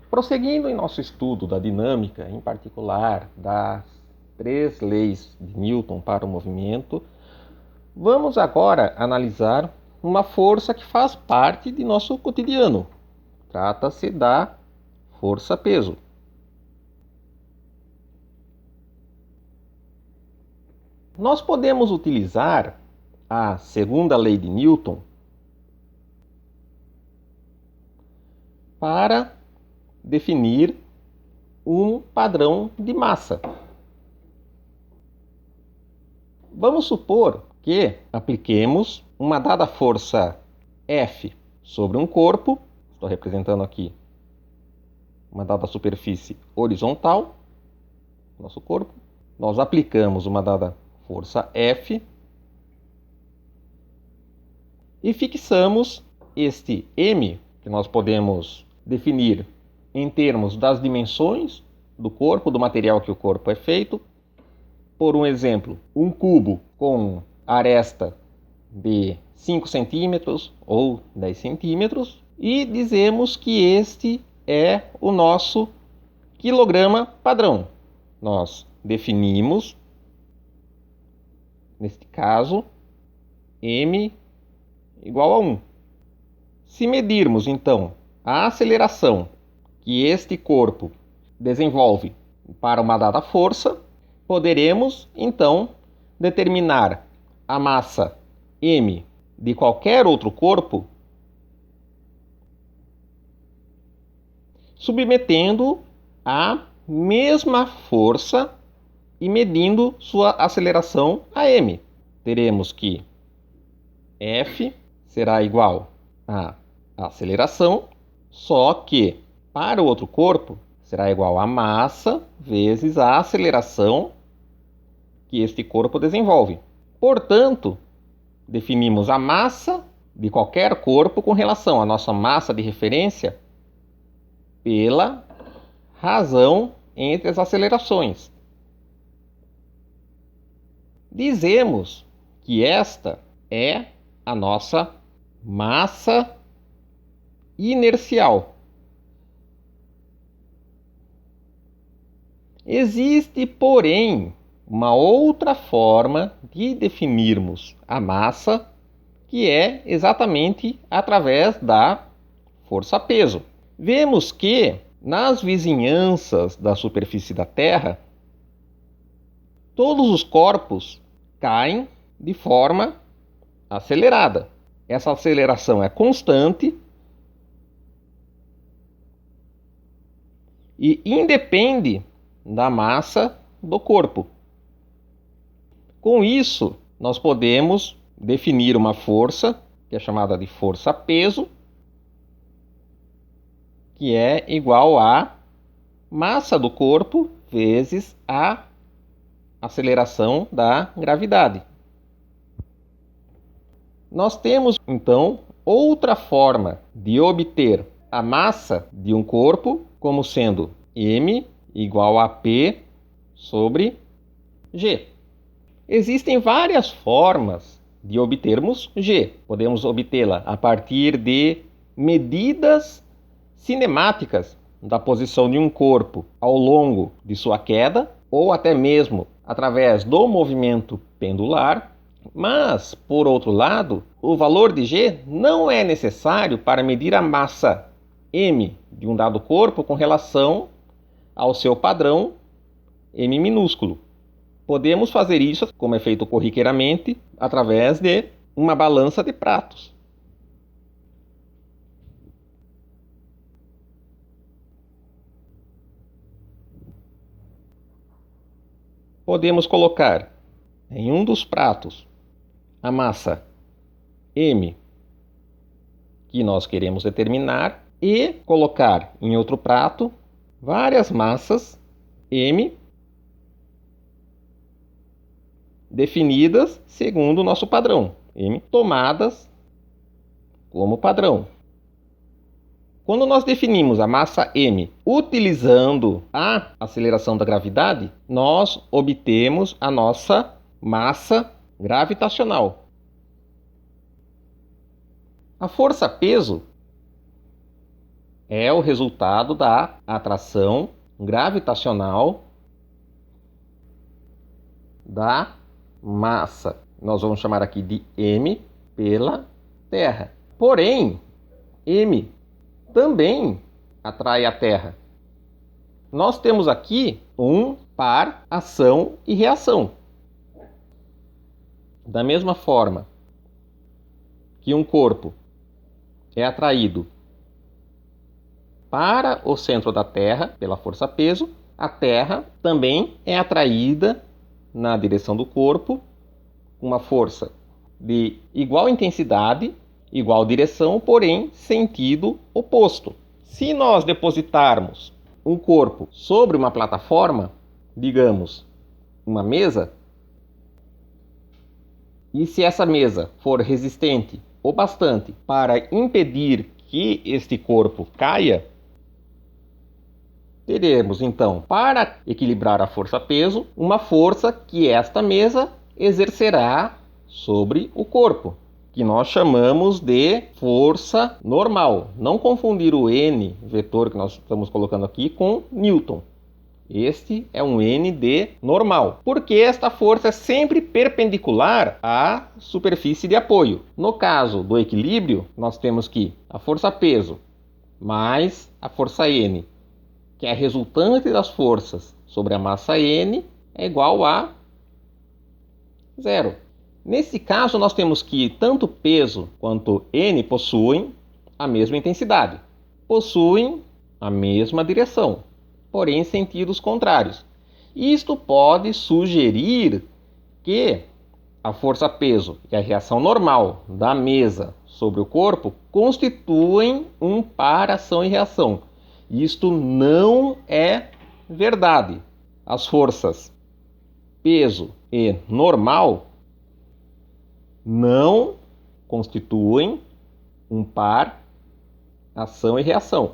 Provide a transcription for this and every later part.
Prosseguindo em nosso estudo da dinâmica, em particular das 3 leis de Newton para o movimento, vamos agora analisar uma força que faz parte de nosso cotidiano. Trata-se da força-peso. Nós podemos utilizar a segunda lei de Newton para definir um padrão de massa. Vamos supor que apliquemos uma dada força F sobre um corpo, estou representando aqui uma dada superfície horizontal, nosso corpo. Nós aplicamos uma dada força F e fixamos este M, que nós podemos definir em termos das dimensões do corpo, do material que o corpo é feito. Por um exemplo, um cubo com aresta de 5 centímetros ou 10 centímetros e dizemos que este é o nosso quilograma padrão. Nós definimos, neste caso, M igual a 1. Se medirmos, então, a aceleração que este corpo desenvolve para uma dada força, poderemos, então, determinar a massa M de qualquer outro corpo submetendo a mesma força e medindo sua aceleração a M. Teremos que F será igual à aceleração, só que para o outro corpo será igual a massa vezes a aceleração que este corpo desenvolve. Portanto, definimos a massa de qualquer corpo com relação à nossa massa de referência pela razão entre as acelerações. Dizemos que esta é a nossa massa inercial. Existe, porém, uma outra forma de definirmos a massa, que é exatamente através da força-peso. Vemos que nas vizinhanças da superfície da Terra, todos os corpos caem de forma acelerada. Essa aceleração é constante e independe da massa do corpo. Com isso, nós podemos definir uma força, que é chamada de força-peso, que é igual à massa do corpo vezes a aceleração da gravidade. Nós temos, então, outra forma de obter a massa de um corpo como sendo M igual a P sobre G. Existem várias formas de obtermos G. Podemos obtê-la a partir de medidas cinemáticas da posição de um corpo ao longo de sua queda, ou até mesmo através do movimento pendular. Mas, por outro lado, o valor de G não é necessário para medir a massa M de um dado corpo com relação ao seu padrão M minúsculo. Podemos fazer isso, como é feito corriqueiramente, através de uma balança de pratos. Podemos colocar em um dos pratos a massa M que nós queremos determinar e colocar em outro prato várias massas M definidas segundo o nosso padrão, M tomadas como padrão. Quando nós definimos a massa M utilizando a aceleração da gravidade, nós obtemos a nossa massa gravitacional. A força-peso é o resultado da atração gravitacional da massa. Nós vamos chamar aqui de m pela Terra. Porém, m também atrai a Terra. Nós temos aqui um par ação e reação. Da mesma forma que um corpo é atraído para o centro da Terra pela força-peso, a Terra também é atraída na direção do corpo com uma força de igual intensidade, igual direção, porém sentido oposto. Se nós depositarmos um corpo sobre uma plataforma, digamos, uma mesa, e se essa mesa for resistente o bastante para impedir que este corpo caia, teremos então, para equilibrar a força-peso, uma força que esta mesa exercerá sobre o corpo, que nós chamamos de força normal. Não confundir o N, vetor que nós estamos colocando aqui, com Newton. Este é um N de normal, porque esta força é sempre perpendicular à superfície de apoio. No caso do equilíbrio, nós temos que a força-peso mais a força N, que é a resultante das forças sobre a massa N, é igual a zero. Nesse caso, nós temos que tanto peso quanto N possuem a mesma intensidade, possuem a mesma direção, porém em sentidos contrários. Isto pode sugerir que a força-peso e a reação normal da mesa sobre o corpo constituem um par ação e reação. Isto não é verdade. As forças peso e normal não constituem um par ação e reação.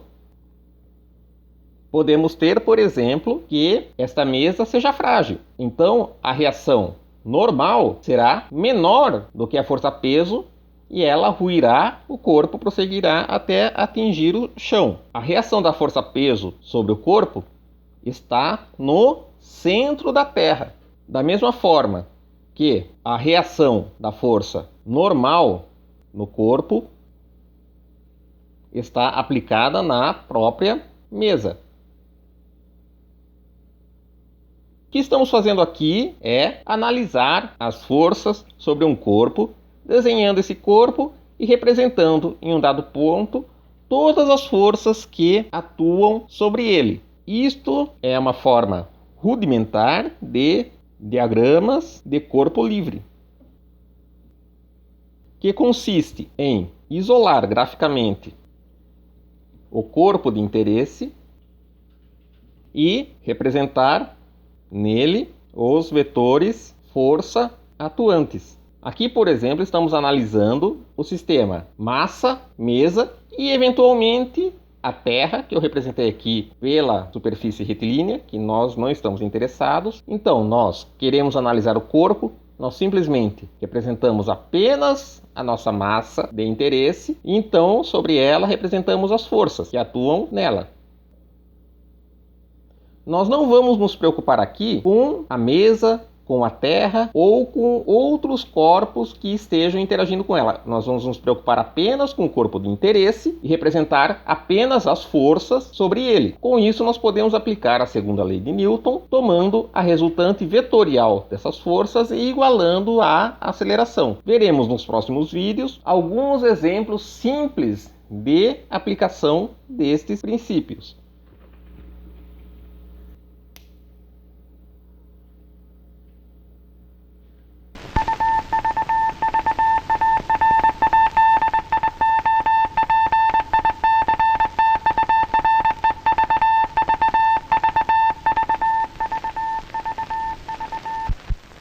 Podemos ter, por exemplo, que esta mesa seja frágil. Então, a reação normal será menor do que a força-peso e ela ruirá, o corpo prosseguirá até atingir o chão. A reação da força-peso sobre o corpo está no centro da Terra. Da mesma forma que a reação da força normal no corpo está aplicada na própria mesa. O que estamos fazendo aqui é analisar as forças sobre um corpo, desenhando esse corpo e representando em um dado ponto todas as forças que atuam sobre ele. Isto é uma forma rudimentar de diagramas de corpo livre, que consiste em isolar graficamente o corpo de interesse e representar nele os vetores força atuantes. Aqui, por exemplo, estamos analisando o sistema massa, mesa e, eventualmente, a Terra, que eu representei aqui pela superfície retilínea, que nós não estamos interessados. Então, nós queremos analisar o corpo, nós simplesmente representamos apenas a nossa massa de interesse, e então, sobre ela, representamos as forças que atuam nela. Nós não vamos nos preocupar aqui com a mesa, com a Terra ou com outros corpos que estejam interagindo com ela. Nós vamos nos preocupar apenas com o corpo de interesse e representar apenas as forças sobre ele. Com isso, nós podemos aplicar a segunda lei de Newton, tomando a resultante vetorial dessas forças e igualando a aceleração. Veremos nos próximos vídeos alguns exemplos simples de aplicação destes princípios.